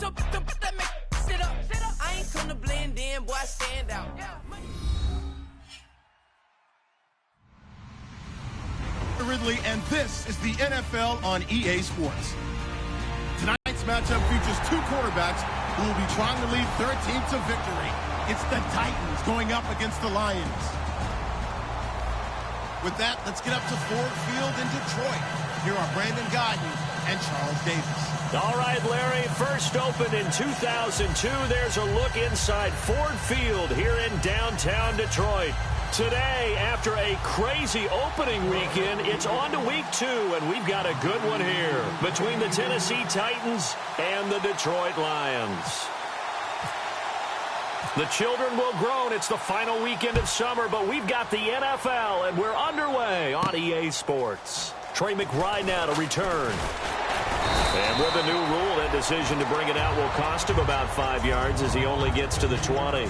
I ain't come to blend in, boy, I stand out. Ridley, and this is the NFL on EA Sports. Tonight's matchup features two quarterbacks who will be trying to lead their team to victory. It's the Titans going up against the Lions. With that, let's get up to Ford Field in Detroit. Here are Brandon Guyton and Charles Davis. All right, Larry, first opened in 2002. There's a look inside Ford Field here in downtown Detroit. Today, after a crazy opening weekend, it's on to week 2, and we've got a good one here between the Tennessee Titans and the Detroit Lions. The children will groan. It's the final weekend of summer, but we've got the NFL, and we're underway on EA Sports. Trey McBride now to return. And with a new rule, that decision to bring it out will cost him about 5 yards as he only gets to the 20.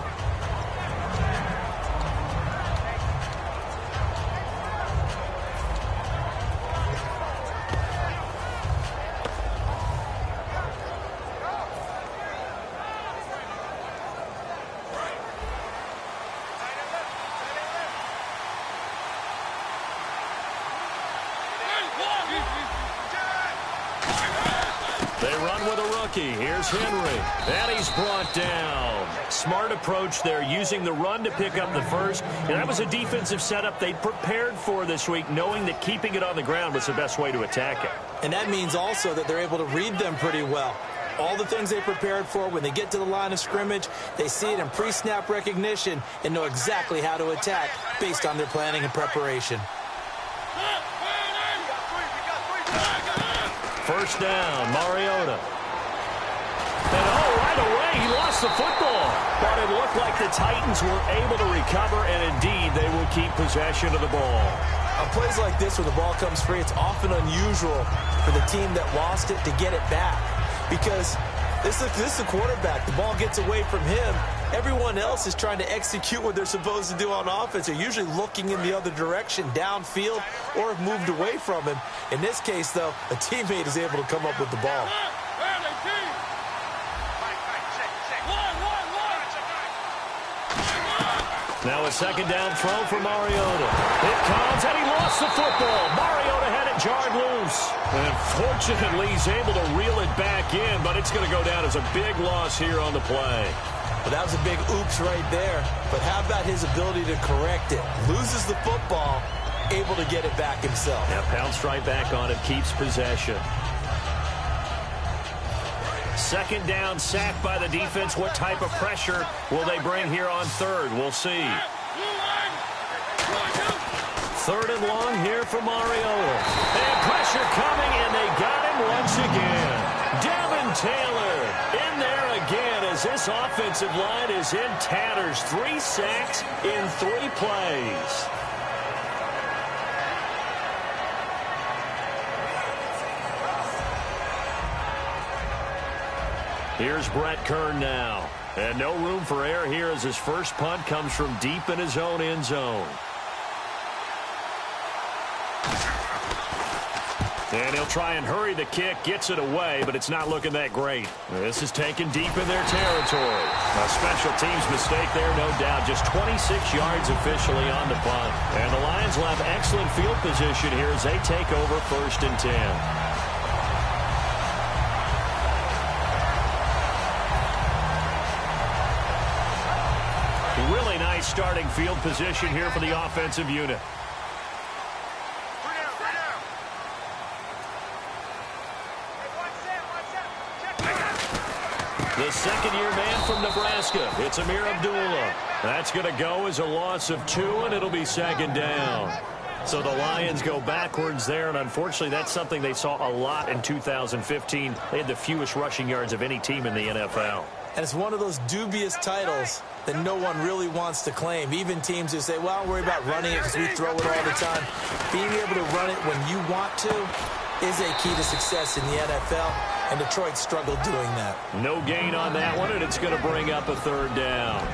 Here's Henry, and he's brought down. Smart approach there, using the run to pick up the first, and that was a defensive setup they prepared for this week, knowing that keeping it on the ground was the best way to attack it. And that means also that they're able to read them pretty well. All the things they prepared for, when they get to the line of scrimmage, they see it in pre-snap recognition and know exactly how to attack based on their planning and preparation. First down, Mariota. And right away, he lost the football. But it looked like the Titans were able to recover, and indeed, they will keep possession of the ball. On plays like this, where the ball comes free, it's often unusual for the team that lost it to get it back. Because this is a quarterback. The ball gets away from him. Everyone else is trying to execute what they're supposed to do on offense. They're usually looking in the other direction, downfield, or have moved away from him. In this case, though, a teammate is able to come up with the ball. Now a second down throw for Mariota. It comes, and he lost the football. Mariota had it jarred loose. And fortunately, he's able to reel it back in, but it's going to go down as a big loss here on the play. Well, that was a big oops right there. But how about his ability to correct it? Loses the football, able to get it back himself. Now pounced right back on it, keeps possession. Second down, sacked by the defense. What type of pressure will they bring here on third? We'll see. Third and long here for Mariota. And pressure coming, and they got him once again. Devin Taylor in there again as this offensive line is in tatters. 3 sacks in 3 plays. Here's Brett Kern now. And no room for error here as his first punt comes from deep in his own end zone. And he'll try and hurry the kick, gets it away, but it's not looking that great. This is taken deep in their territory. A special teams mistake there, no doubt. Just 26 yards officially on the punt. And the Lions will have excellent field position here as they take over 1st and 10. Really nice starting field position here for the offensive unit. The second-year man from Nebraska, it's Amir Abdullah. That's going to go as a loss of 2, and it'll be second down. So the Lions go backwards there, and unfortunately that's something they saw a lot in 2015. They had the fewest rushing yards of any team in the NFL. And it's one of those dubious titles that no one really wants to claim. Even teams who say, well, don't worry about running it because we throw it all the time. Being able to run it when you want to is a key to success in the NFL, and Detroit struggled doing that. No gain on that one, and it's going to bring up a third down.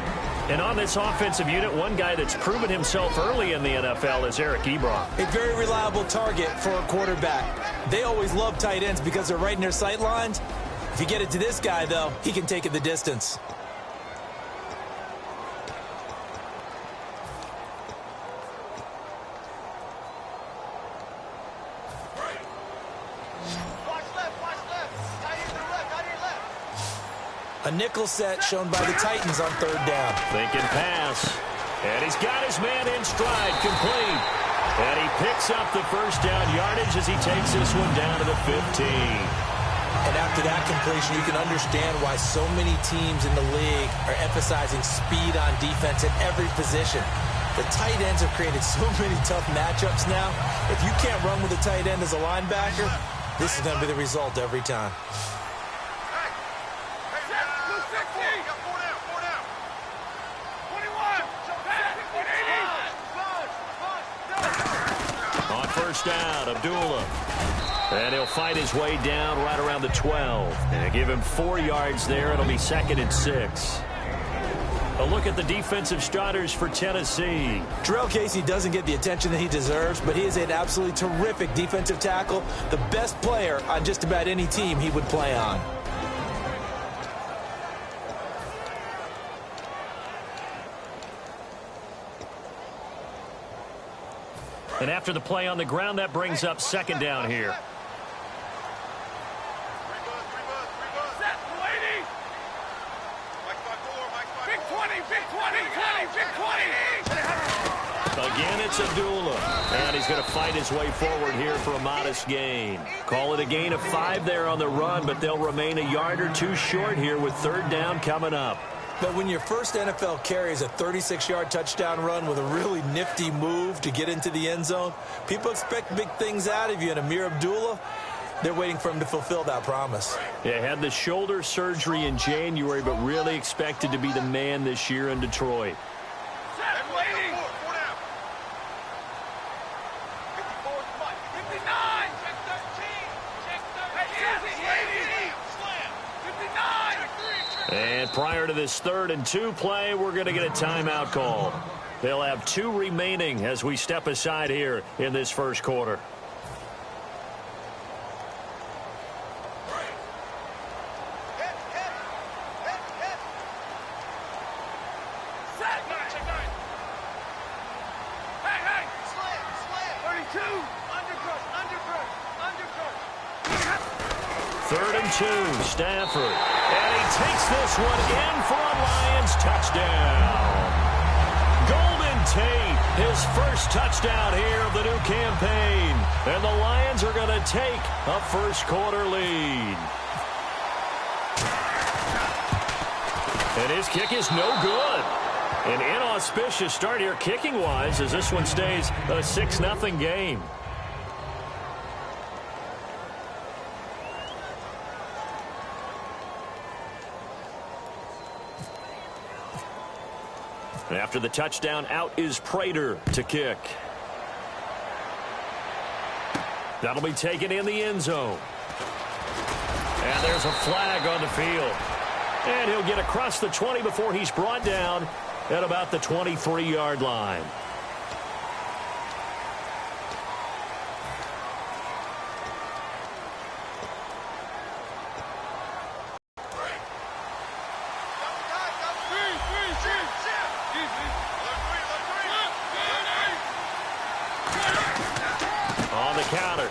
And on this offensive unit, one guy that's proven himself early in the NFL is Eric Ebron. A very reliable target for a quarterback. They always love tight ends because they're right in their sight lines. If you get it to this guy, though, he can take it the distance. A nickel set shown by the Titans on third down. Thinking pass. And he's got his man in stride, complete. And he picks up the first down yardage as he takes this one down to the 15. And after that completion, you can understand why so many teams in the league are emphasizing speed on defense at every position. The tight ends have created so many tough matchups now. If you can't run with a tight end as a linebacker, this is going to be the result every time. On first down, Abdullah. And he'll fight his way down right around the 12. And give him 4 yards there. It'll be 2nd and 6. A look at the defensive starters for Tennessee. Jarrell Casey doesn't get the attention that he deserves, but he is an absolutely terrific defensive tackle, the best player on just about any team he would play on. And after the play on the ground, that brings up 2nd down here. Again, it's Abdullah. And he's going to fight his way forward here for a modest gain. Call it a gain of 5 there on the run, but they'll remain a yard or 2 short here with 3rd down coming up. But when your first NFL carry is a 36-yard touchdown run with a really nifty move to get into the end zone, people expect big things out of you. And Amir Abdullah, they're waiting for him to fulfill that promise. Yeah, had the shoulder surgery in January, but really expected to be the man this year in Detroit. And prior to this 3rd and 2 play, we're going to get a timeout call. They'll have 2 remaining as we step aside here in this first quarter. Stafford, and he takes this one in for a Lions touchdown. Golden Tate, his first touchdown here of the new campaign, and the Lions are going to take a first quarter lead. And his kick is no good. An inauspicious start here kicking-wise as this one stays a 6-0 game. After the touchdown, out is Prater to kick. That'll be taken in the end zone. And there's a flag on the field. And he'll get across the 20 before he's brought down at about the 23-yard line.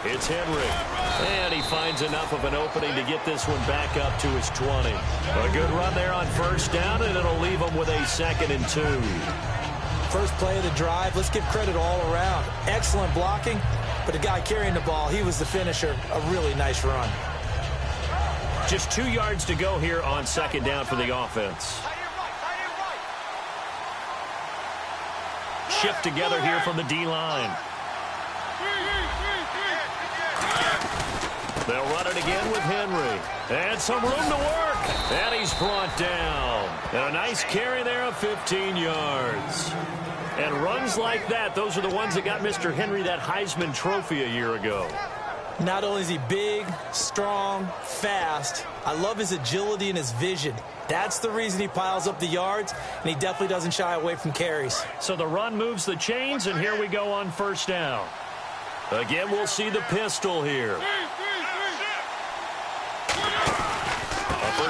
It's Henry, and he finds enough of an opening to get this one back up to his 20. A good run there on first down, and it'll leave him with a 2nd and 2. First play of the drive, let's give credit all around. Excellent blocking, but the guy carrying the ball, he was the finisher. A really nice run. Just 2 yards to go here on 2nd down for the offense. Shift together here from the D-line. They'll run it again with Henry. And some room to work. And he's brought down. And a nice carry there of 15 yards. And runs like that, those are the ones that got Mr. Henry that Heisman Trophy a year ago. Not only is he big, strong, fast, I love his agility and his vision. That's the reason he piles up the yards, and he definitely doesn't shy away from carries. So the run moves the chains, and here we go on first down. Again, we'll see the pistol here.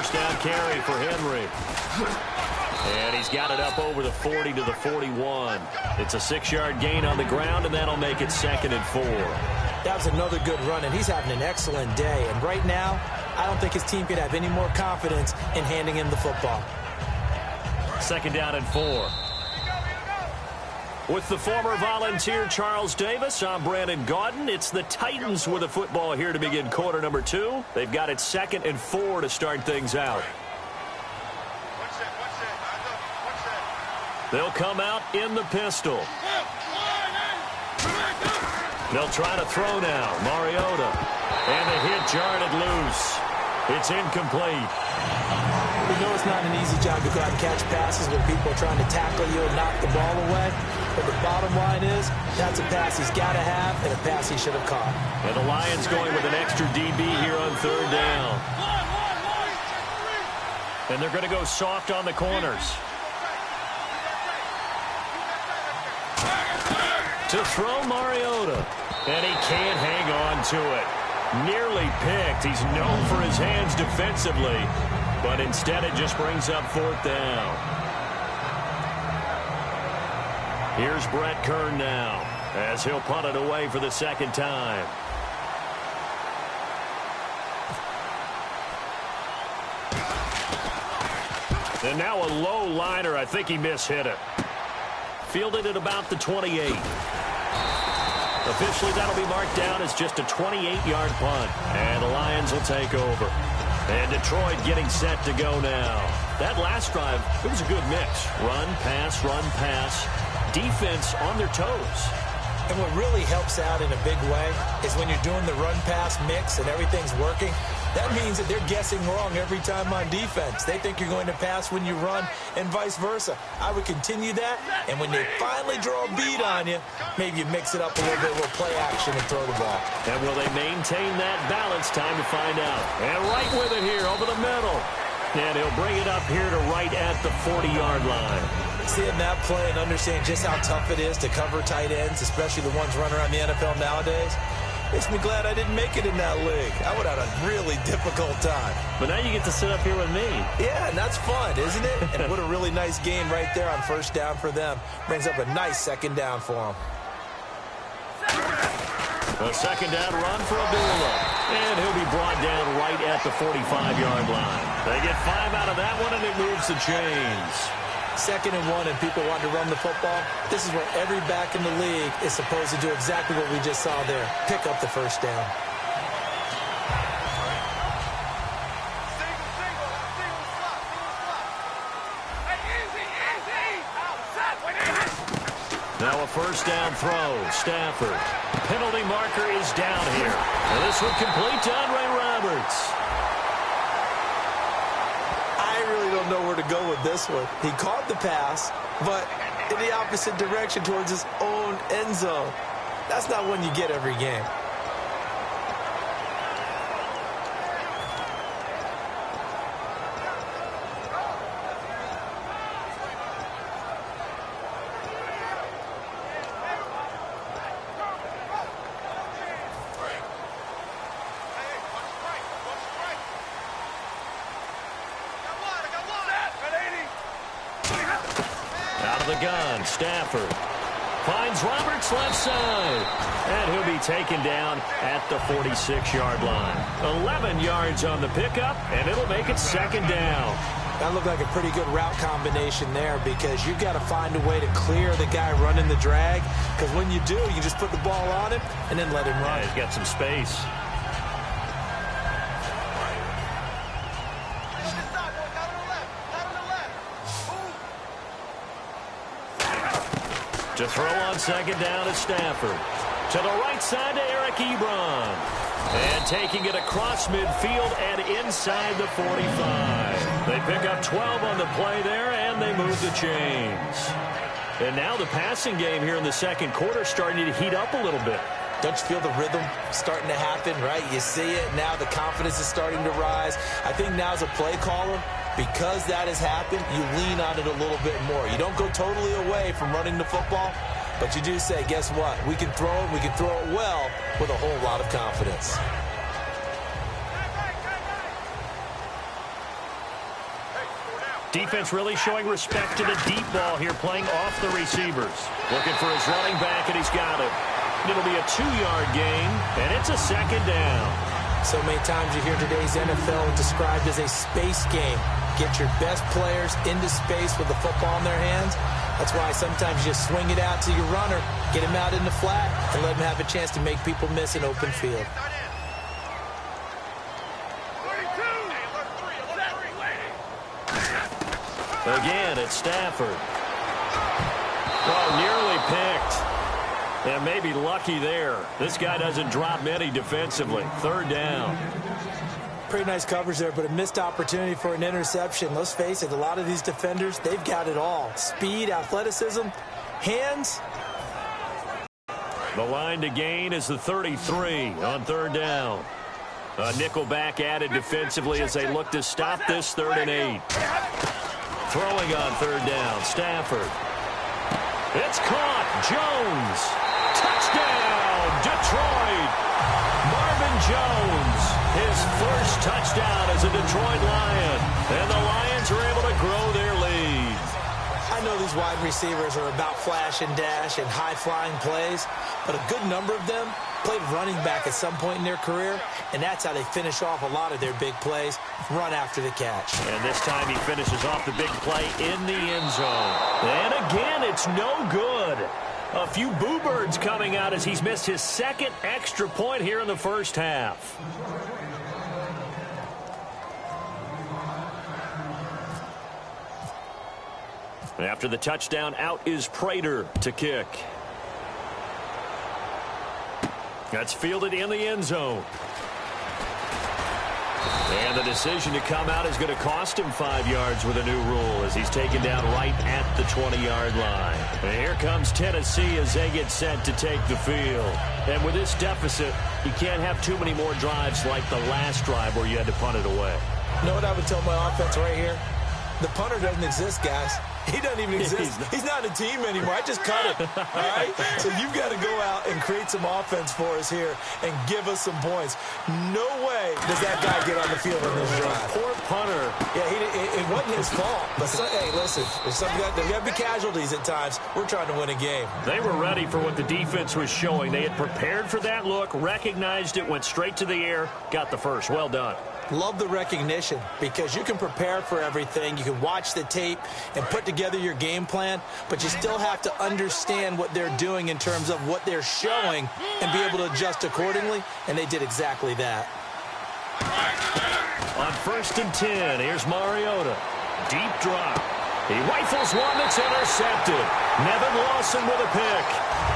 first down carry for Henry. And he's got it up over the 40 to the 41. It's a 6-yard gain on the ground, and that'll make it 2nd and 4. That was another good run, and he's having an excellent day. And right now, I don't think his team could have any more confidence in handing him the football. 2nd down and 4. With the former Volunteer Charles Davis, I'm Brandon Gaudin. It's the Titans with the football here to begin quarter number 2. They've got it 2nd and 4 to start things out. They'll come out in the pistol. They'll try to throw now. Mariota. And the hit jarred loose. It's incomplete. We know it's not an easy job to go out and catch passes when people are trying to tackle you and knock the ball away. But the bottom line is, that's a pass he's got to have and a pass he should have caught. And the Lions going with an extra DB here on 3rd down. And they're going to go soft on the corners. To throw Mariota. And he can't hang on to it. Nearly picked. He's known for his hands defensively. But instead it just brings up 4th down. Here's Brett Kern now as he'll punt it away for the 2nd time. And now a low liner. I think he mishit it. Fielded at about the 28. Officially, that'll be marked down as just a 28-yard punt. And the Lions will take over. And Detroit getting set to go now. That last drive, it was a good mix. Run, pass, defense on their toes. And what really helps out in a big way is when you're doing the run-pass mix and everything's working, that means that they're guessing wrong every time on defense. They think you're going to pass when you run and vice versa. I would continue that, and when they finally draw a beat on you, maybe you mix it up a little bit, a little play action and throw the ball. And will they maintain that balance? Time to find out. And right with it here over the middle. And he'll bring it up here to right at the 40-yard line. Seeing that play and understand just how tough it is to cover tight ends, especially the ones running around the NFL nowadays, makes me glad I didn't make it in that league. I would have had a really difficult time. But now you get to sit up here with me. Yeah, and that's fun, isn't it? And what a really nice game right there on 1st down for them. Brings up a nice 2nd down for them. A 2nd down run for Abdullah. And he'll be brought down right at the 45-yard line. They get 5 out of that one, and it moves the chains. 2nd and 1, and people want to run the football. This is where every back in the league is supposed to do exactly what we just saw there. Pick up the 1st down. Now a 1st down throw. Stafford. Penalty marker is down here. And this one complete to Andre Roberts. I really don't know where to go with this one. He caught the pass, but in the opposite direction towards his own end zone. That's not one you get every game. Gun. Stafford finds Roberts left side. And he'll be taken down at the 46-yard line. 11 yards on the pickup, and it'll make it 2nd down. That looked like a pretty good route combination there because you've got to find a way to clear the guy running the drag. Because when you do, you just put the ball on him and then let him run. Yeah, he's got some space. To throw on 2nd down is Stafford. To the right side to Eric Ebron. And taking it across midfield and inside the 45. They pick up 12 on the play there, and they move the chains. And now the passing game here in the 2nd quarter starting to heat up a little bit. Don't you feel the rhythm starting to happen, right? You see it. Now the confidence is starting to rise. I think now as a play caller, because that has happened, you lean on it a little bit more. You don't go totally away from running the football, but you do say, guess what? We can throw it. We can throw it well with a whole lot of confidence. Defense really showing respect to the deep ball here, playing off the receivers. Looking for his running back, and he's got it. It'll be a 2-yard gain, and it's a second down. So many times you hear today's NFL described as a space game. Get your best players into space with the football in their hands. That's why sometimes you just swing it out to your runner, get him out in the flat, and let him have a chance to make people miss an open field. Again, it's Stafford. Oh, nearly picked. And maybe lucky there. This guy doesn't drop many defensively. 3rd down. Pretty nice coverage there, but a missed opportunity for an interception. Let's face it, a lot of these defenders, they've got it all. Speed, athleticism, hands. The line to gain is the 33 on 3rd down. A nickel back added defensively as they look to stop this 3rd and 8. Throwing on 3rd down, Stafford. It's caught. Jones. Touchdown, Detroit. Marvin Jones, his first touchdown as a Detroit Lion. And the Lions are able to grow their lead. I know these wide receivers are about flash and dash and high-flying plays, but a good number of them played running back at some point in their career, and that's how they finish off a lot of their big plays, run after the catch. And this time he finishes off the big play in the end zone. And again, it's no good. A few boo birds coming out as he's missed his 2nd extra point here in the first half. After the touchdown, out is Prater to kick. That's fielded in the end zone. And the decision to come out is going to cost him 5 yards with a new rule as he's taken down right at the 20-yard line. And here comes Tennessee as they get set to take the field. And with this deficit, you can't have too many more drives like the last drive where you had to punt it away. You know what I would tell my offense right here? The punter doesn't exist, guys. He doesn't even exist. He's not a team anymore. I just cut it. All right? So you've got to go out and create some offense for us here and give us some points. No way does that guy get on the field on this drive. Poor punter. Yeah, it wasn't his fault. But, hey, listen, there's got to be casualties at times. We're trying to win a game. They were ready for what the defense was showing. They had prepared for that look, recognized it, went straight to the air, got the first. Well done. Love the recognition because you can prepare for everything. You can watch the tape and put together your game plan, but you still have to understand what they're doing in terms of what they're showing and be able to adjust accordingly, and they did exactly that. On 1st and 10, here's Mariota. Deep drop. He rifles one that's intercepted. Nevin Lawson with a pick.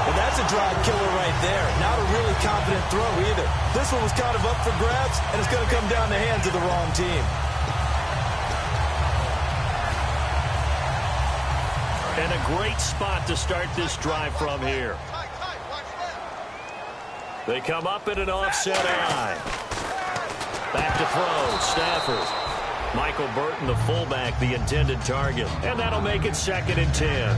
Well, that's a drive killer right there. Not a really confident throw either. This one was kind of up for grabs, and it's going to come down the hands of the wrong team. And a great spot to start this drive from here. They come up in an offset eye. Back to throw, Stafford. Michael Burton, the fullback, the intended target. And that'll make it 2nd and 10.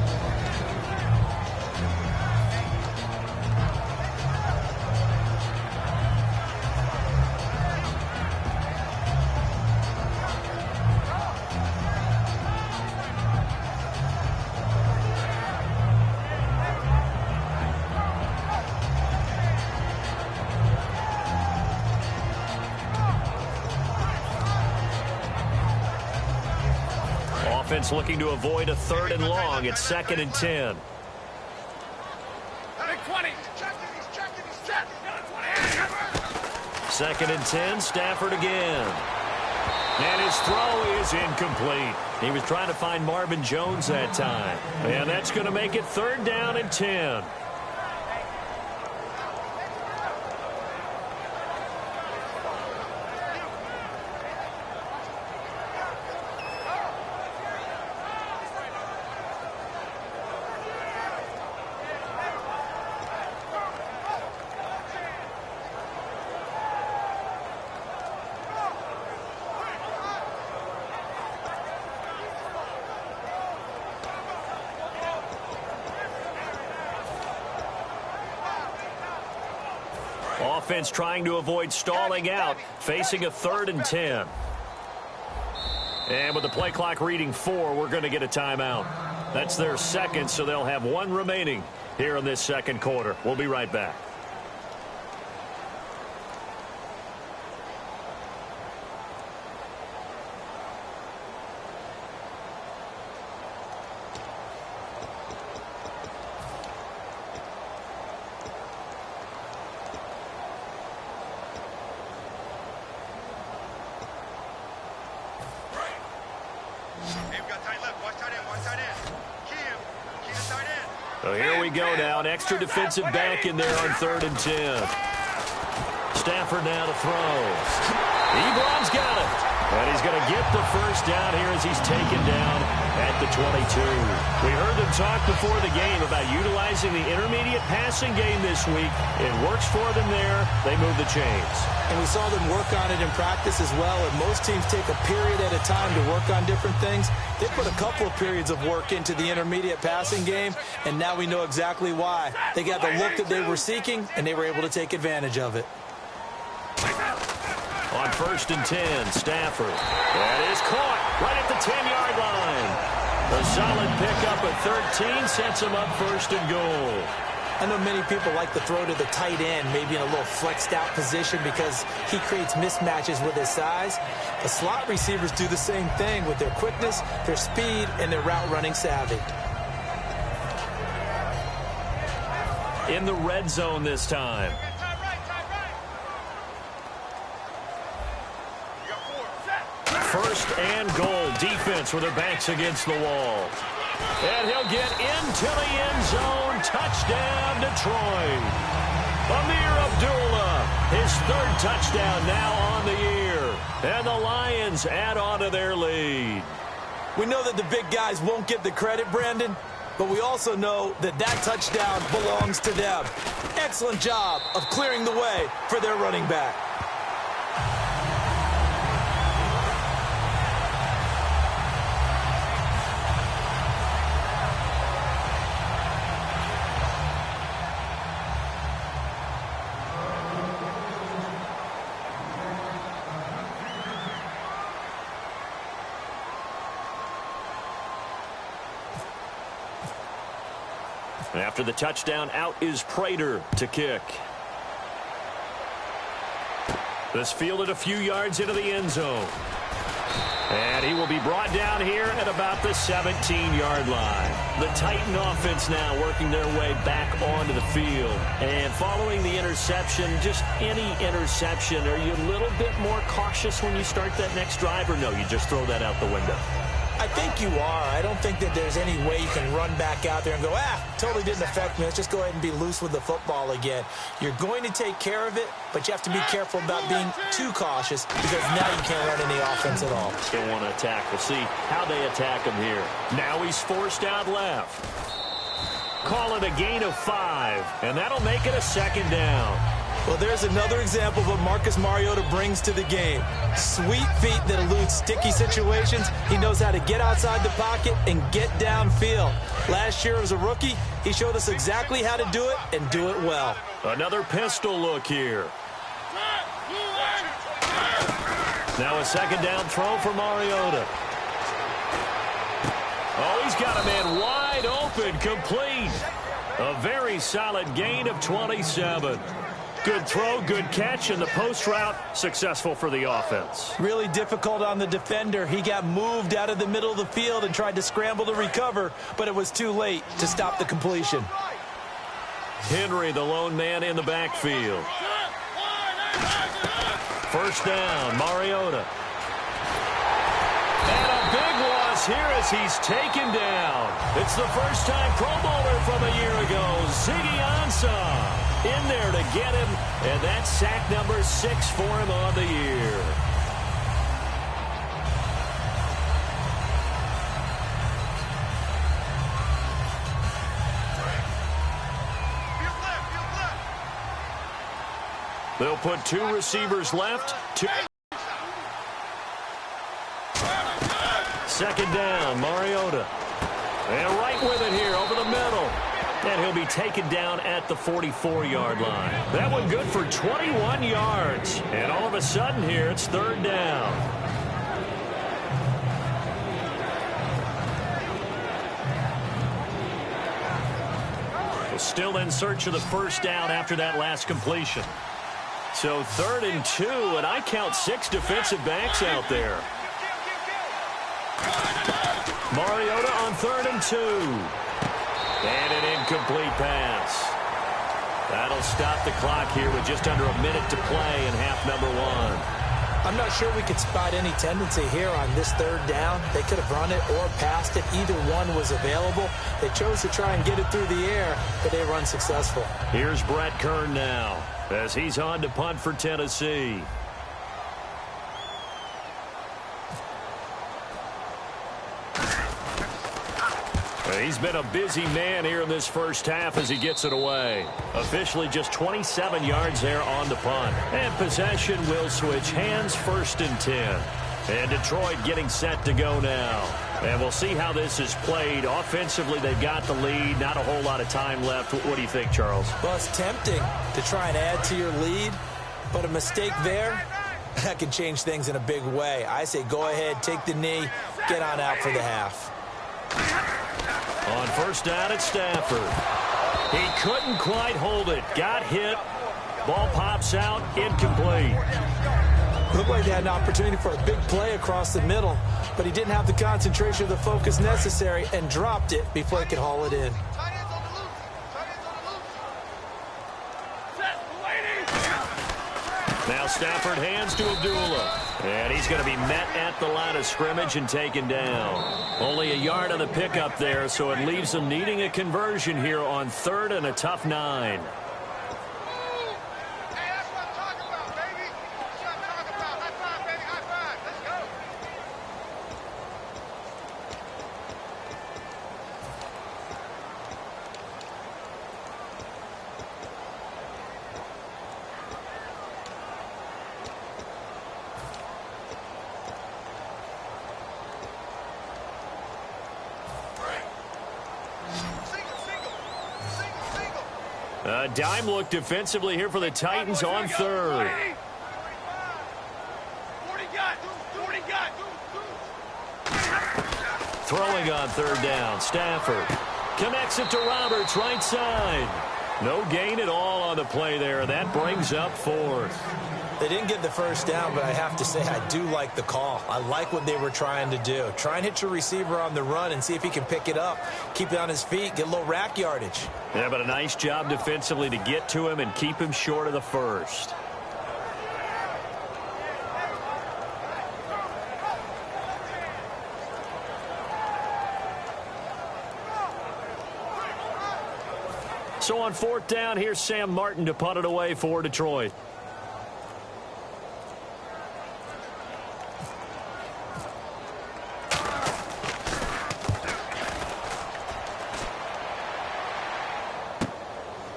Offense looking to avoid a 3rd and long. It's 2nd and 10. Second and 10, Stafford again. And his throw is incomplete. He was trying to find Marvin Jones that time. And that's going to make it 3rd down and 10. Offense trying to avoid stalling out, facing a 3rd and 10. And with the play clock reading 4, we're going to get a timeout. That's their second, so they'll have 1 remaining here in this second quarter. We'll be right back. So here we go now. An extra defensive back in there on 3rd and 10. Stafford now to throw. Ebron's got it. And he's going to get the first down here as he's taken down at the 22. We heard them talk before the game about utilizing the intermediate passing game this week. It works for them there. They move the chains. And we saw them work on it in practice as well. And most teams take a period at a time to work on different things. They put a couple of periods of work into the intermediate passing game, and now we know exactly why. They got the look that they were seeking, and they were able to take advantage of it. On 1st and 10, Stafford. That is caught right at the 10-yard line. A solid pickup at 13 sets him up 1st and goal. I know many people like to throw to the tight end, maybe in a little flexed out position because he creates mismatches with his size. The slot receivers do the same thing with their quickness, their speed, and their route running savvy. In the red zone this time. First and goal. Defense with their backs against the wall. And he'll get into the end zone. Touchdown, Detroit. Amir Abdullah, his 3rd touchdown now on the year. And the Lions add on to their lead. We know that the big guys won't get the credit, Brandon, but we also know that that touchdown belongs to them. Excellent job of clearing the way for their running back. After the touchdown, out is Prater to kick. This fielded a few yards into the end zone. And he will be brought down here at about the 17-yard line. The Titan offense now working their way back onto the field. And following the interception, just any interception, are you a little bit more cautious when you start that next drive, or no, you just throw that out the window? I think you are. I don't think that there's any way you can run back out there and go, totally didn't affect me. Let's just go ahead and be loose with the football again. You're going to take care of it, but you have to be careful about being too cautious because now you can't run any offense at all. They want to attack. We'll see how they attack him here. Now he's forced out left. Call it a gain of 5, and that'll make it a 2nd down. Well, there's another example of what Marcus Mariota brings to the game. Sweet feet that elude sticky situations. He knows how to get outside the pocket and get downfield. Last year as a rookie, he showed us exactly how to do it and do it well. Another pistol look here. Now a 2nd down throw for Mariota. Oh, he's got a man wide open, complete. A very solid gain of 27. Good throw, good catch, and the post route successful for the offense. Really difficult on the defender. He got moved out of the middle of the field and tried to scramble to recover, but it was too late to stop the completion. Henry, the lone man in the backfield. First down, Mariota. And a big loss here as he's taken down. It's the first time Pro Bowler from a year ago, Ziggy Ansah, in there to get him, and that's sack number 6 for him on the year. They'll put 2 receivers left. 2nd down, Mariota. And right with it here, over the middle. And he'll be taken down at the 44-yard line. That one good for 21 yards. And all of a sudden here, it's 3rd down. still in search of the first down after that last completion. So 3rd and 2, and I count 6 defensive backs out there. Mariota on 3rd and 2. And an incomplete pass. That'll stop the clock here with just under a minute to play in half number 1. I'm not sure we could spot any tendency here on this 3rd down. They could have run it or passed it. Either one was available. They chose to try and get it through the air, but they were unsuccessful. Here's Brett Kern now as he's on to punt for Tennessee. He's been a busy man here in this first half as he gets it away. Officially just 27 yards there on the punt. And possession will switch hands, 1st and 10. And Detroit getting set to go now. And we'll see how this is played. Offensively, they've got the lead. Not a whole lot of time left. What do you think, Charles? Well, it's tempting to try and add to your lead, but a mistake there, that can change things in a big way. I say go ahead, take the knee, get on out for the half. On 1st down, it's Stafford. He couldn't quite hold it. Got hit. Ball pops out. Incomplete. Looked like they had an opportunity for a big play across the middle, but he didn't have the concentration or the focus necessary and dropped it before he could haul it in. Now Stafford hands to Abdullah. And he's going to be met at the line of scrimmage and taken down. Only a yard on the pickup there, so it leaves them needing a conversion here on 3rd and a tough 9. A dime look defensively here for the Titans on 3rd. Throwing on 3rd down. Stafford connects it to Roberts, right side. No gain at all on the play there. That brings up 4th. They didn't get the first down, but I have to say I do like the call. I like what they were trying to do. Try and hit your receiver on the run and see if he can pick it up. Keep it on his feet, get a little rack yardage. Yeah, but a nice job defensively to get to him and keep him short of the first. So on 4th down, here's Sam Martin to punt it away for Detroit.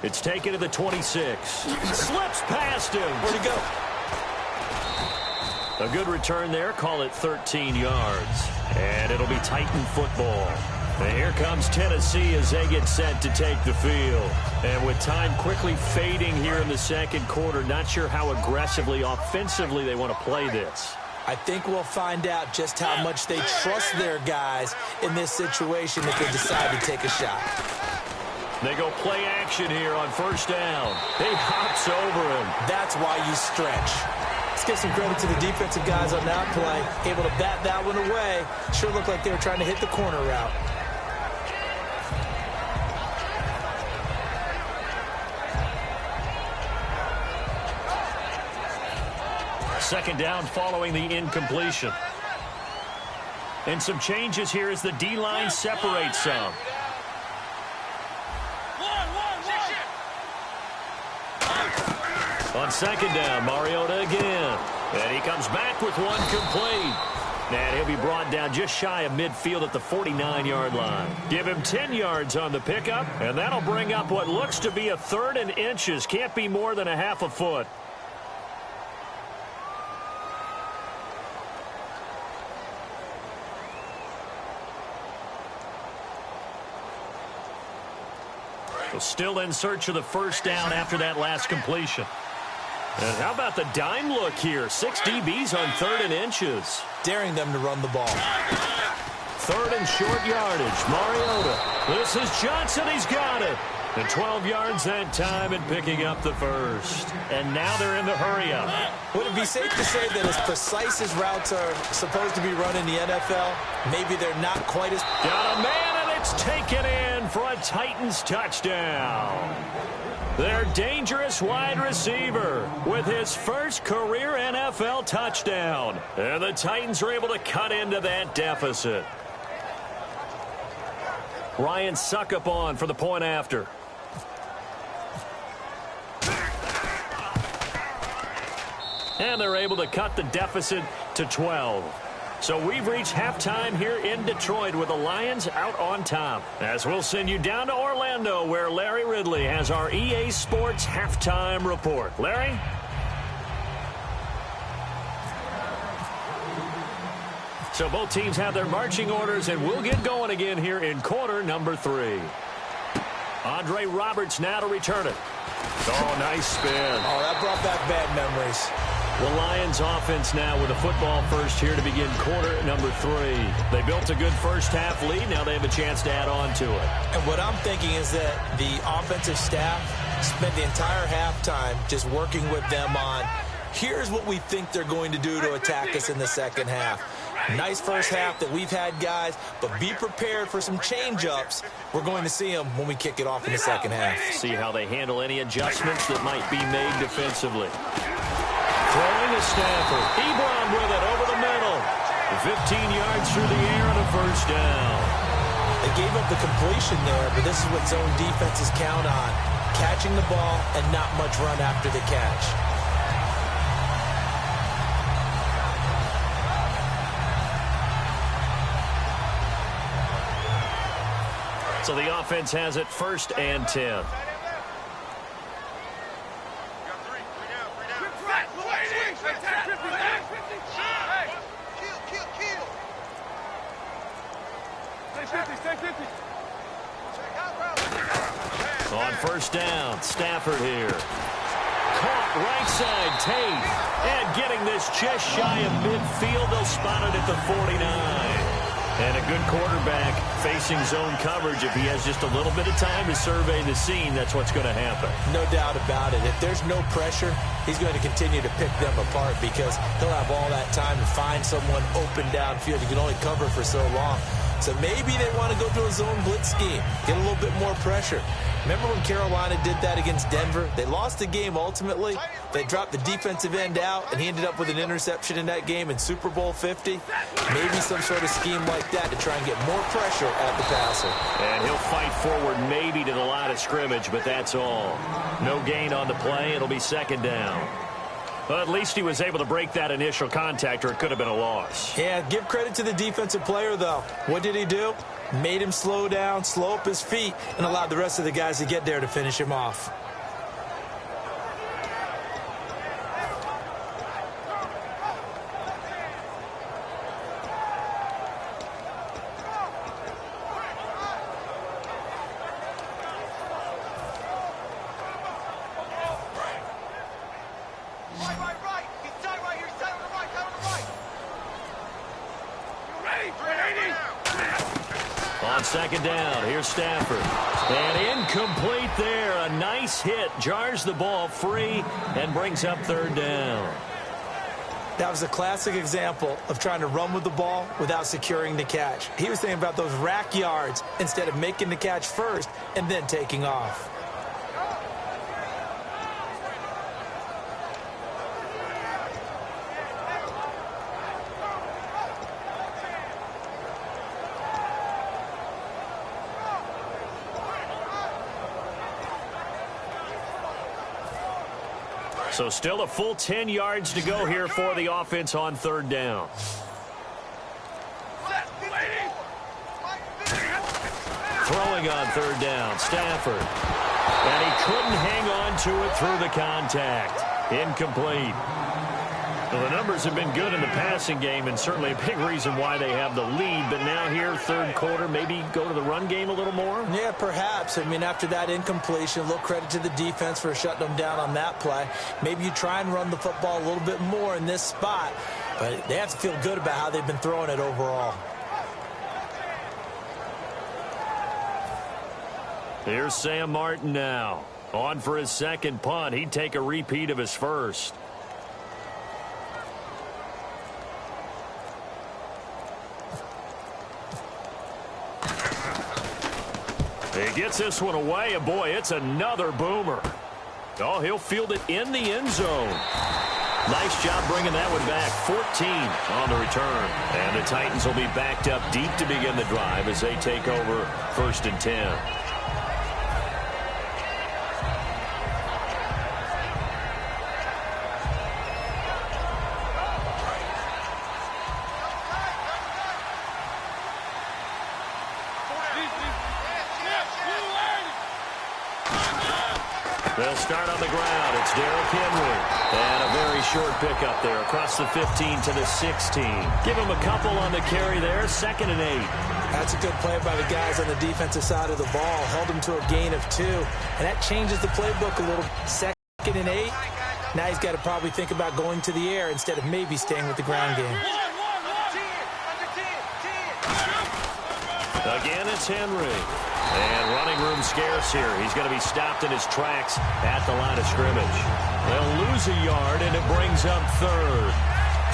It's taken to the 26. Slips past him. Where'd he go? A good return there. Call it 13 yards. And it'll be Titan football. And here comes Tennessee as they get set to take the field. And with time quickly fading here in the 2nd quarter, not sure how aggressively, offensively they want to play this. I think we'll find out just how much they trust their guys in this situation if they decide to take a shot. They go play action here on 1st down. He hops over him. That's why you stretch. Let's give some credit to the defensive guys on that play. Able to bat that one away. Sure looked like they were trying to hit the corner route. Second down following the incompletion. And some changes here as the D-line separates some. On 2nd down, Mariota again. And he comes back with one complete. And he'll be brought down just shy of midfield at the 49-yard line. Give him 10 yards on the pickup, and that'll bring up what looks to be a 3rd and inches. Can't be more than a half a foot. So still in search of the first down after that last completion. And how about the dime look here? 6 DBs on 3rd and inches. Daring them to run the ball. 3rd and short yardage. Mariota. This is Johnson. He's got it. And 12 yards that time and picking up the first. And now they're in the hurry-up. Would it be safe to say that as precise as routes are supposed to be run in the NFL, maybe they're not quite as... Got a man, and it's taken in for a Titans touchdown. Their dangerous wide receiver with his first career NFL touchdown. And the Titans are able to cut into that deficit. Ryan Suckup on for the point after. And they're able to cut the deficit to 12. So we've reached halftime here in Detroit with the Lions out on top. As we'll send you down to Orlando where Larry Ridley has our EA Sports halftime report. Larry? So both teams have their marching orders, and we'll get going again here in quarter number 3. Andre Roberts now to return it. Oh, nice spin. Oh, that brought back bad memories. The Lions offense now with a football first here to begin quarter number 3. They built a good first half lead. Now they have a chance to add on to it. And what I'm thinking is that the offensive staff spent the entire halftime just working with them on, here's what we think they're going to do to attack us in the second half. Nice first half that we've had, guys, but be prepared for some change-ups. We're going to see them when we kick it off in the second half. See how they handle any adjustments that might be made defensively. Throwing to Stafford. Ebron with it over the middle. 15 yards through the air and a first down. They gave up the completion there, but this is what zone defenses count on. Catching the ball and not much run after the catch. So the offense has it 1st and 10. On first down, Stafford here. Caught right side, Tate. And getting this just shy of midfield. They'll spot it at the 49. And a good quarterback facing zone coverage. If he has just a little bit of time to survey the scene, that's what's going to happen. No doubt about it. If there's no pressure, he's going to continue to pick them apart because he'll have all that time to find someone open downfield. He can only cover for so long. So maybe they want to go to a zone blitz scheme, get a little bit more pressure. Remember when Carolina did that against Denver? They lost the game ultimately. They dropped the defensive end out, and he ended up with an interception in that game in Super Bowl 50. Maybe some sort of scheme like that to try and get more pressure at the passer. And he'll fight forward maybe to the line of scrimmage, but that's all. No gain on the play. It'll be 2nd down. Well, at least he was able to break that initial contact, or it could have been a loss. Yeah, give credit to the defensive player, though. What did he do? Made him slow down, slow up his feet, and allowed the rest of the guys to get there to finish him off. On 2nd down, here's Stafford. And incomplete there. A nice hit. Jars the ball free and brings up 3rd down. That was a classic example of trying to run with the ball without securing the catch. He was thinking about those rack yards instead of making the catch first and then taking off. So still a full 10 yards to go here for the offense on 3rd down. Throwing on 3rd down, Stafford. And he couldn't hang on to it through the contact. Incomplete. Well, the numbers have been good in the passing game, and certainly a big reason why they have the lead. But now here, 3rd quarter, maybe go to the run game a little more? Yeah, perhaps. I mean, after that incompletion, a little credit to the defense for shutting them down on that play. Maybe you try and run the football a little bit more in this spot. But they have to feel good about how they've been throwing it overall. Here's Sam Martin now. On for his second punt. He'd take a repeat of his first. He gets this one away, and boy, it's another boomer. Oh, he'll field it in the end zone. Nice job bringing that one back. 14 on the return. And the Titans will be backed up deep to begin the drive as they take over 1st and 10. They'll start on the ground. It's Derrick Henry. And a very short pickup there across the 15 to the 16. Give him a couple on the carry there. 2nd and 8. That's a good play by the guys on the defensive side of the ball. Held him to a gain of 2. And that changes the playbook a little. 2nd and 8. Now he's got to probably think about going to the air instead of maybe staying with the ground game. Again, it's Henry. And running room scarce here. He's going to be stopped in his tracks at the line of scrimmage. They'll lose a yard, and it brings up 3rd.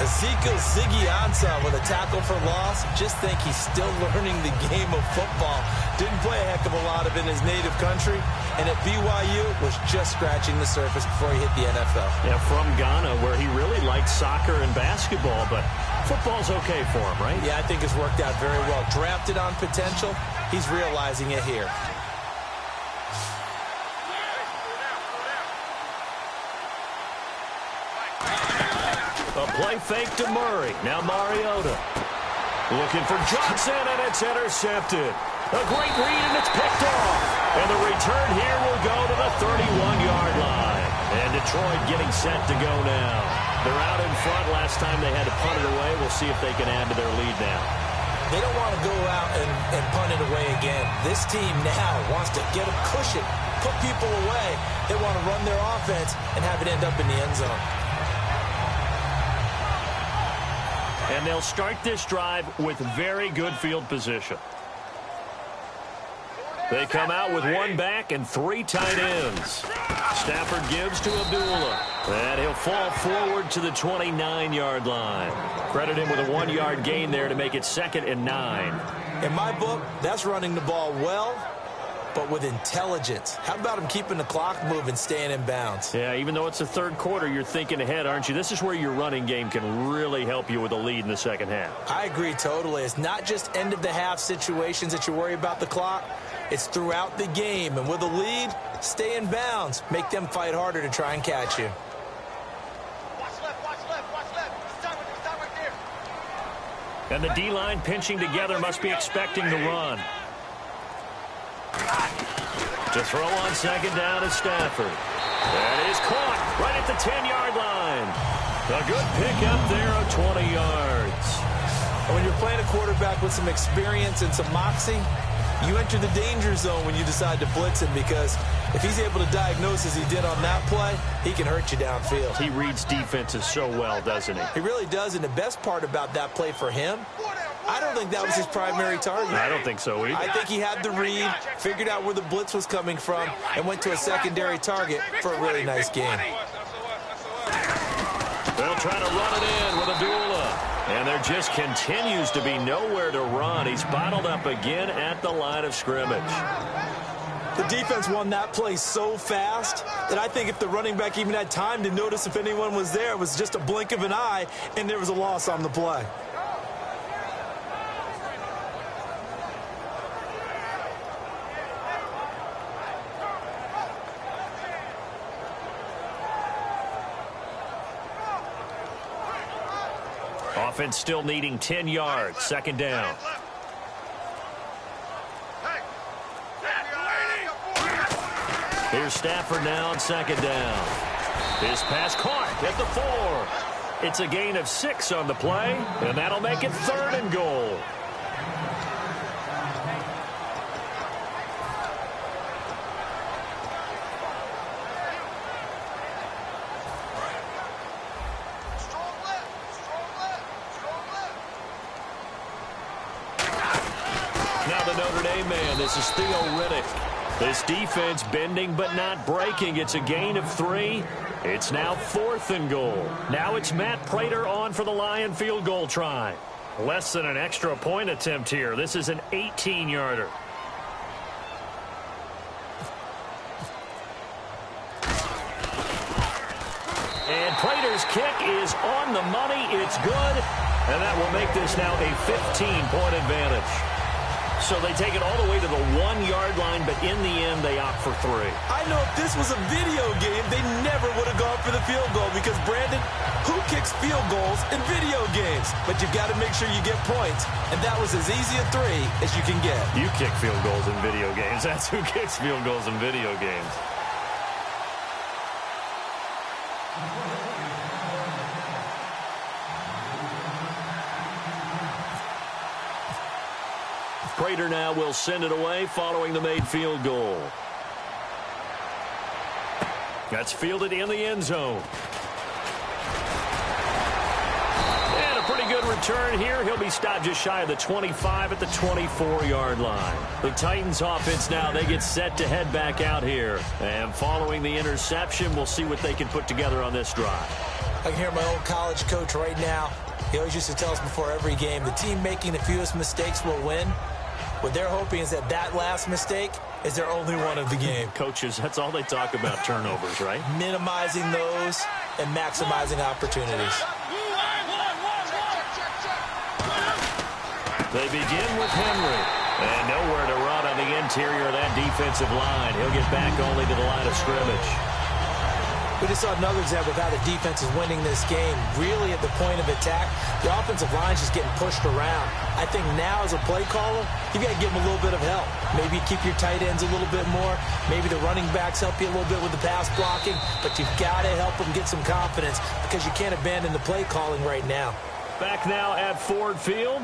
Ezekiel Ziggy Ansah with a tackle for loss. Just think he's still learning the game of football. Didn't play a heck of a lot of it in his native country. And at BYU, was just scratching the surface before he hit the NFL. Yeah, from Ghana, where he really liked soccer and basketball, but football's okay for him, right? Yeah, I think it's worked out very well. Drafted on potential. He's realizing it here. A play fake to Murray. Now Mariota. Looking for Johnson, and it's intercepted. A great read, and it's picked off. And the return here will go to the 31-yard line. And Detroit getting set to go now. They're out in front. Last time they had to punt it away. We'll see if they can add to their lead now. They don't want to go out and punt it away again. This team now wants to get a cushion, put people away. They want to run their offense and have it end up in the end zone. And they'll start this drive with very good field position. They come out with 1 back and 3 tight ends. Stafford gives to Abdullah. And he'll fall forward to the 29-yard line. Credit him with a 1-yard gain there to make it 2nd and 9. In my book, that's running the ball well, but with intelligence. How about him keeping the clock moving, staying in bounds? Yeah, even though it's the 3rd quarter, you're thinking ahead, aren't you? This is where your running game can really help you with a lead in the 2nd half. I agree totally. It's not just end-of-the-half situations that you worry about the clock. It's throughout the game. And with a lead, stay in bounds. Make them fight harder to try and catch you. And the D-line pinching together must be expecting the run. To throw on 2nd down is Stafford. That is caught right at the 10-yard line. A good pickup there of 20 yards. When you're playing a quarterback with some experience and some moxie, you enter the danger zone when you decide to blitz him, because if he's able to diagnose as he did on that play, he can hurt you downfield. He reads defenses so well, doesn't he? He really does, and the best part about that play for him, I don't think that was his primary target. I don't think so either. I think he had the read, figured out where the blitz was coming from, and went to a secondary target for a really nice game. They'll try to run it in with Abdullah. And there just continues to be nowhere to run. He's bottled up again at the line of scrimmage. The defense won that play so fast that I think if the running back even had time to notice if anyone was there, it was just a blink of an eye, and there was a loss on the play. Offense still needing 10 yards. 2nd down. Here's Stafford now on 2nd down. His pass caught at the 4. It's a gain of 6 on the play, and that'll make it 3rd and goal. Now the Notre Dame man, this is Theo Riddick. This defense bending but not breaking. It's a gain of 3. It's now 4th and goal. Now it's Matt Prater on for the Lion field goal try. Less than an extra point attempt here. This is an 18-yarder. And Prater's kick is on the money. It's good. And that will make this now a 15-point advantage. So they take it all the way to the 1-yard line, but in the end, they opt for 3. I know if this was a video game, they never would have gone for the field goal because, Brandon, who kicks field goals in video games? But you've got to make sure you get points, and that was as easy a 3 as you can get. You kick field goals in video games. That's who kicks field goals in video games. Prater now will send it away following the made field goal. That's fielded in the end zone. And a pretty good return here. He'll be stopped just shy of the 25 at the 24-yard line. The Titans offense now, they get set to head back out here. And following the interception, we'll see what they can put together on this drive. I can hear my old college coach right now. He always used to tell us before every game, the team making the fewest mistakes will win. What they're hoping is that last mistake is their only one of the game. Coaches, that's all they talk about, turnovers, right? Minimizing those and maximizing opportunities. They begin with Henry. And nowhere to run on the interior of that defensive line. He'll get back only to the line of scrimmage. We just saw another example of how the defense is winning this game. Really at the point of attack, the offensive line's just getting pushed around. I think now as a play caller, you've got to give them a little bit of help. Maybe keep your tight ends a little bit more. Maybe the running backs help you a little bit with the pass blocking. But you've got to help them get some confidence because you can't abandon the play calling right now. Back now at Ford Field.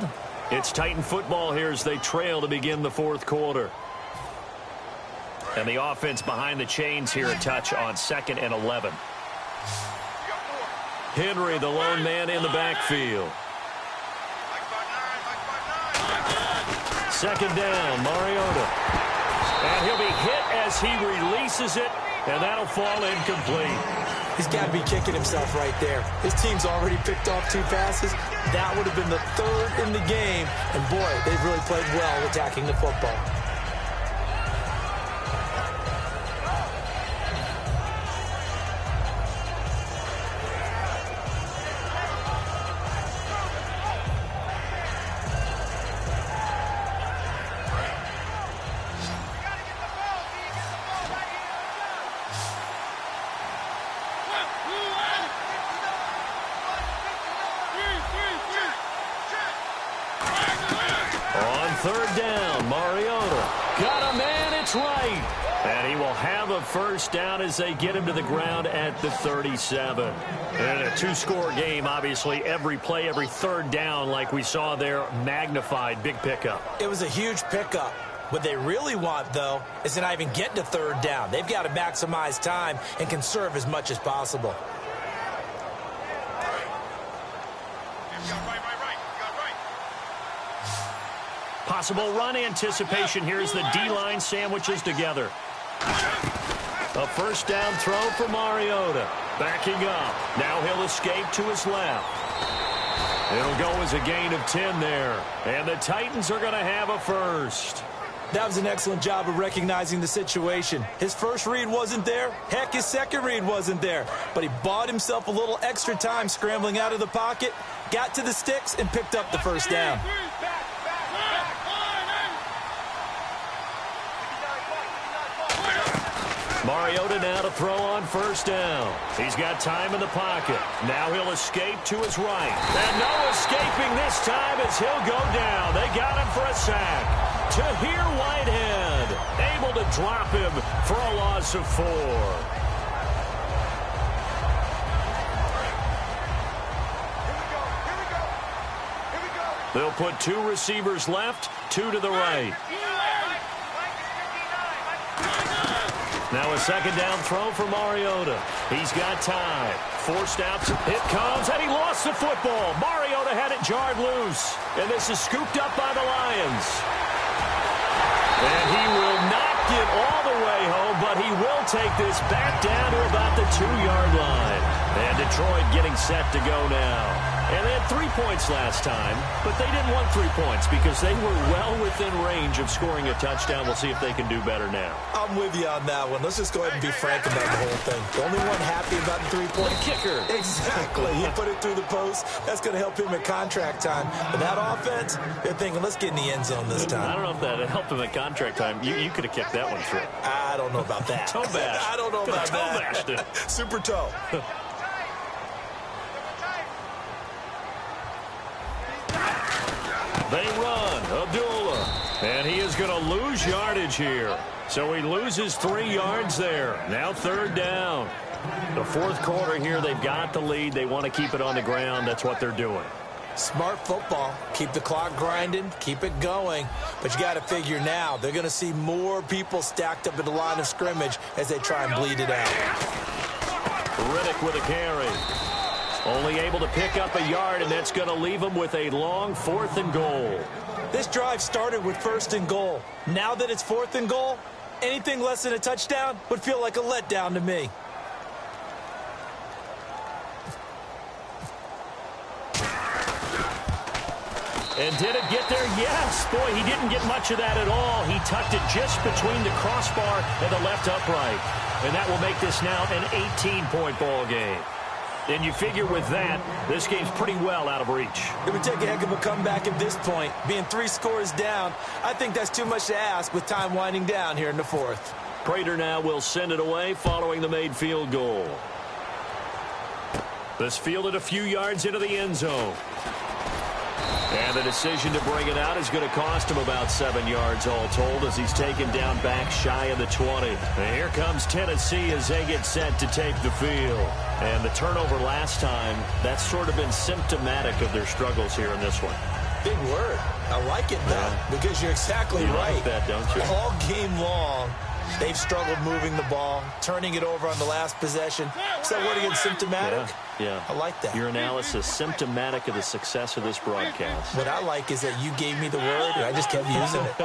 It's Titan football here as they trail to begin the 4th quarter. And the offense behind the chains here, a touch on 2nd and 11. Henry, the lone man in the backfield. 2nd down, Mariota. And he'll be hit as he releases it, and that'll fall incomplete. He's got to be kicking himself right there. His team's already picked off 2 passes. That would have been the 3rd in the game. And, boy, they've really played well attacking the football. On 3rd down, Mariota. Got a man, it's right. And he will have a first down as they get him to the ground at the 37. And a 2-score game, obviously, every play, every 3rd down, like we saw there, magnified, big pickup. It was a huge pickup. What they really want, though, is to not even get to 3rd down. They've got to maximize time and conserve as much as possible. Possible run anticipation. Here's the D-line sandwiches together. A first down throw for Mariota. Backing up. Now he'll escape to his left. It'll go as a gain of 10 there. And the Titans are going to have a first. That was an excellent job of recognizing the situation. His first read wasn't there. Heck, his second read wasn't there. But he bought himself a little extra time scrambling out of the pocket, got to the sticks, and picked up the first down. Mariota now to throw on first down. He's got time in the pocket. Now he'll escape to his right. And no escaping this time as he'll go down. They got him for a sack. Tahir Whitehead able to drop him for a loss of 4. They'll put 2 receivers left, 2 to the right. Now a second down throw for Mariota. He's got time. Forced out. It comes, and he lost the football. Mariota had it jarred loose. And this is scooped up by the Lions. And he will not get all take this back down to about the 2-yard line. And Detroit getting set to go now. And they had 3 points last time, but they didn't want 3 points because they were well within range of scoring a touchdown. We'll see if they can do better now. I'm with you on that one. Let's just go ahead and be frank about the whole thing. The only one happy about the 3-point kicker. Exactly. He put it through the post. That's going to help him at contract time. But that offense, they're thinking, let's get in the end zone this time. I don't know if that helped him at contract time. You could have kicked that one through. I don't know about that. Toe bash. I don't know about toe that. bashed it. Super toe. They run. Abdullah. And he is going to lose yardage here. So he loses 3 yards there. Now 3rd down. The 4th quarter here, they've got the lead. They want to keep it on the ground. That's what they're doing. Smart football. Keep the clock grinding. Keep it going. But you got to figure now, they're going to see more people stacked up at the line of scrimmage as they try and bleed it out. Riddick with a carry. Only able to pick up a yard, and that's going to leave him with a long 4th and goal. This drive started with 1st and goal. Now that it's 4th and goal, anything less than a touchdown would feel like a letdown to me. And did it get there? Yes. Boy, he didn't get much of that at all. He tucked it just between the crossbar and the left upright. And that will make this now an 18-point ball game. And you figure with that, this game's pretty well out of reach. It would take a heck of a comeback at this point. Being 3 scores down, I think that's too much to ask with time winding down here in the 4th. Prater now will send it away following the made field goal. This fielded a few yards into the end zone. And the decision to bring it out is going to cost him about 7 yards all told as he's taken down back shy of the 20. And here comes Tennessee as they get set to take the field. And the turnover last time, that's sort of been symptomatic of their struggles here in this one. Big word. I like it, though, because you're exactly right. Like that, don't you? All game long, they've struggled moving the ball, turning it over on the last possession. Is that word again, symptomatic? Yeah. I like that. Your analysis, symptomatic of the success of this broadcast. What I like is that you gave me the word, and I just kept using it.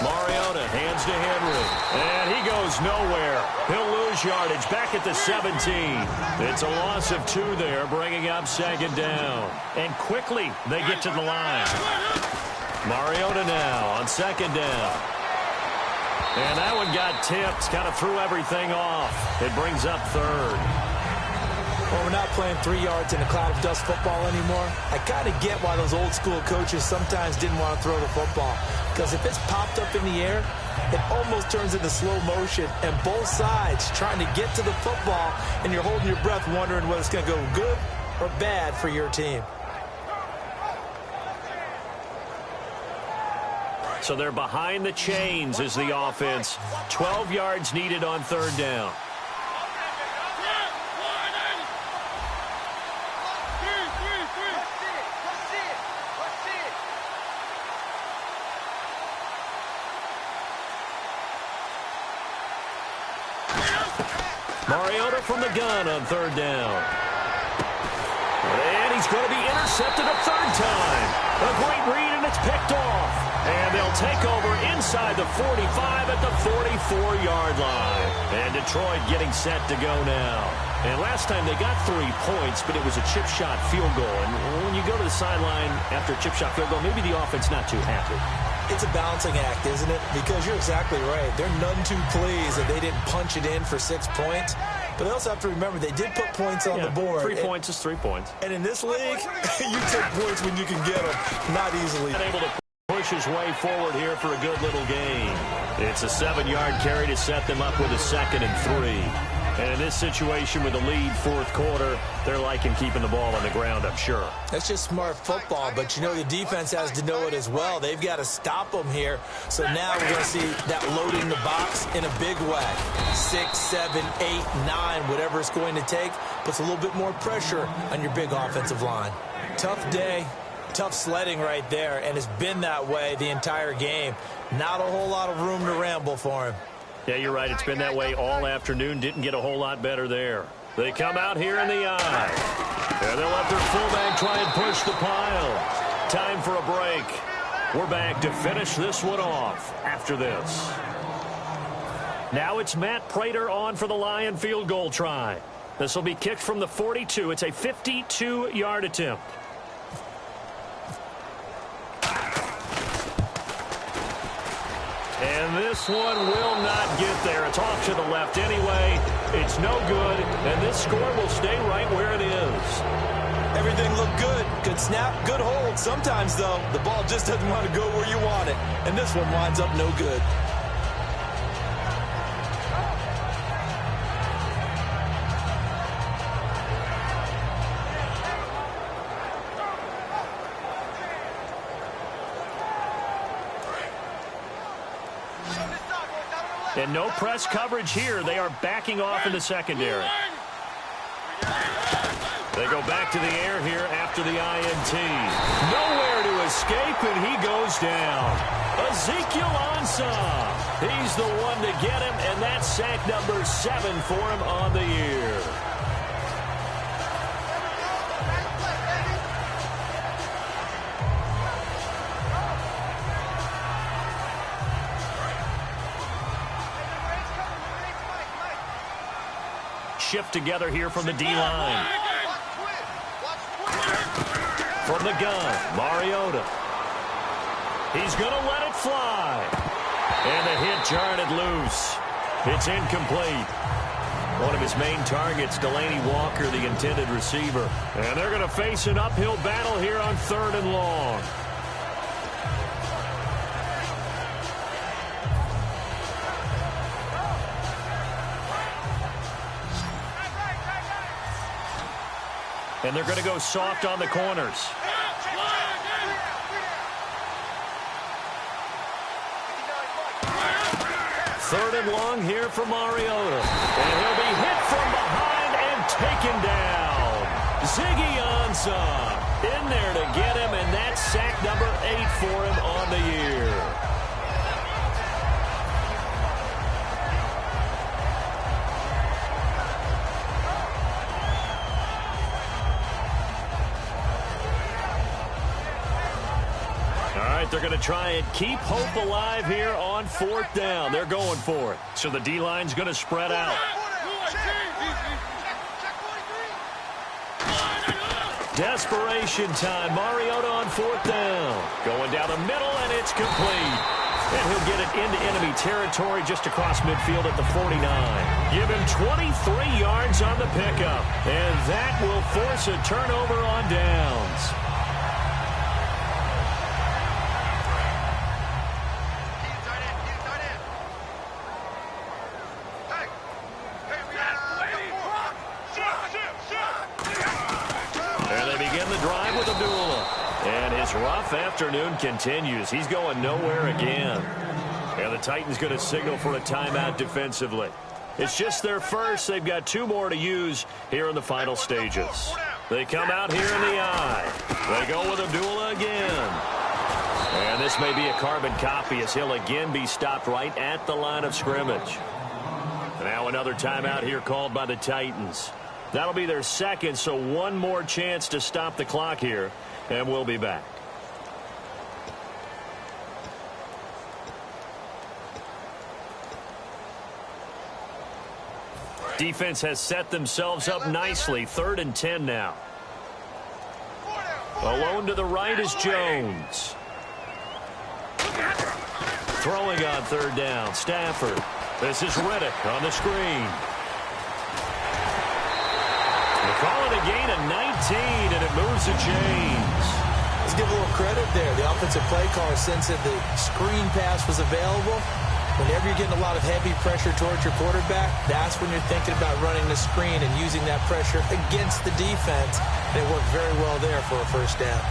Mariota hands to Henry, and he goes nowhere. He'll lose yardage back at the 17. It's a loss of 2 there, bringing up 2nd down. And quickly, they get to the line. Mariota now on 2nd down. And that one got tipped, kind of threw everything off. It brings up 3rd. Well, we're not playing 3 yards in a cloud of dust football anymore. I kind of get why those old school coaches sometimes didn't want to throw the football. Because if it's popped up in the air, it almost turns into slow motion. And both sides trying to get to the football, and you're holding your breath wondering whether it's going to go good or bad for your team. So they're behind the chains as the offense. 12 yards needed on 3rd down. Mariota from the gun on 3rd down. And he's going to be intercepted a 3rd time. A great read, and it's picked off. And they'll take over inside the 45 at the 44-yard line. And Detroit getting set to go now. And last time they got 3 points, but it was a chip shot field goal. And when you go to the sideline after a chip shot field goal, maybe the offense not too happy. It's a balancing act, isn't it? Because you're exactly right. They're none too pleased that they didn't punch it in for 6 points. But they also have to remember they did put points on the board. 3 points is 3 points. And in this league, you take points when you can get them, not easily. Able to push his way forward here for a good little gain. It's a 7-yard carry to set them up with a 2nd and 3. And in this situation with a lead 4th quarter, they're liking keeping the ball on the ground, I'm sure. That's just smart football, but you know the defense has to know it as well. They've got to stop them here. So now we're going to see that loading the box in a big way. 6, 7, 8, 9, whatever it's going to take, puts a little bit more pressure on your big offensive line. Tough day. Tough sledding right there, and it's been that way the entire game. Not a whole lot of room to ramble for him. Yeah, you're right. It's been that way all afternoon. Didn't get a whole lot better there. They come out here in the eye. And they'll let their fullback try and push the pile. Time for a break. We're back to finish this one off after this. Now it's Matt Prater on for the Lion field goal try. This will be kicked from the 42. It's a 52-yard attempt. And this one will not get there. It's off to the left anyway. It's no good, and this score will stay right where it is. Everything looked good. Good snap, good hold. Sometimes, though, the ball just doesn't want to go where you want it. And this one winds up no good. And no press coverage here. They are backing off in the secondary. They go back to the air here after the INT. Nowhere to escape, and he goes down. Ezekiel Ansah. He's the one to get him, and that's sack number 7 for him on the year. Shift together here from the D-line. From the gun, Mariota. He's going to let it fly. And the hit jarred it loose. It's incomplete. One of his main targets, Delaney Walker, the intended receiver. And they're going to face an uphill battle here on 3rd and long. And they're going to go soft on the corners. 3rd and long here for Mariota. And he'll be hit from behind and taken down. Ziggy Ansah in there to get him, and that's sack number 8 for him on the year. They're going to try and keep hope alive here on 4th down. They're going for it. So the D-line's going to spread out. Desperation time. Mariota on 4th down. Going down the middle, and it's complete. And he'll get it into enemy territory just across midfield at the 49. Give him 23 yards on the pickup. And that will force a turnover on downs. Rough afternoon continues. He's going nowhere again. And the Titans going to signal for a timeout defensively. It's just their first. They've got 2 more to use here in the final stages. They come out here in the eye. They go with Abdullah again. And this may be a carbon copy as he'll again be stopped right at the line of scrimmage. And now another timeout here called by the Titans. That'll be their 2nd, so 1 more chance to stop the clock here. And we'll be back. Defense has set themselves up nicely. 3rd and 10 now. Alone to the right is Jones. Throwing on 3rd down, Stafford. This is Riddick on the screen. They call it a gain of 19, and it moves the chains. Let's give a little credit there. The offensive play caller sensed that the screen pass was available. Whenever you're getting a lot of heavy pressure towards your quarterback, that's when you're thinking about running the screen and using that pressure against the defense. And it worked very well there for a 1st down.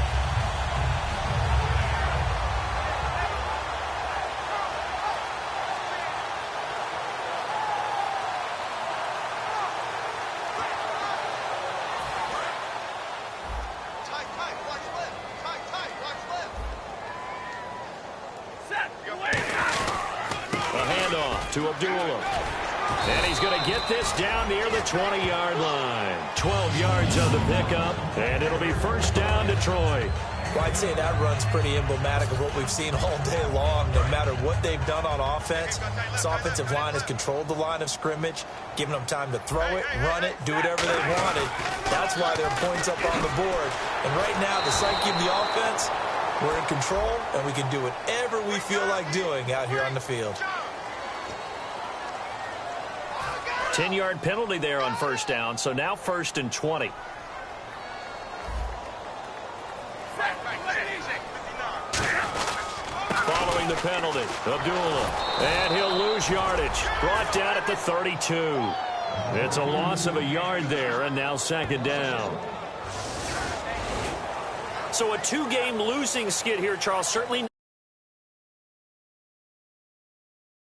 To Abdullah. And he's going to get this down near the 20-yard line. 12 yards on the pickup, and it'll be 1st down Detroit. Well, I'd say that run's pretty emblematic of what we've seen all day long. No matter what they've done on offense, this offensive line has controlled the line of scrimmage, giving them time to throw it, run it, do whatever they wanted. That's why there are points up on the board. And right now, the psyche of the offense, we're in control, and we can do whatever we feel like doing out here on the field. 10-yard penalty there on first down, so now 1st and 20. Following the penalty, Abdullah. And he'll lose yardage. Brought down at the 32. It's a loss of a yard there, and now 2nd down. So a 2-game losing skid here, Charles. Certainly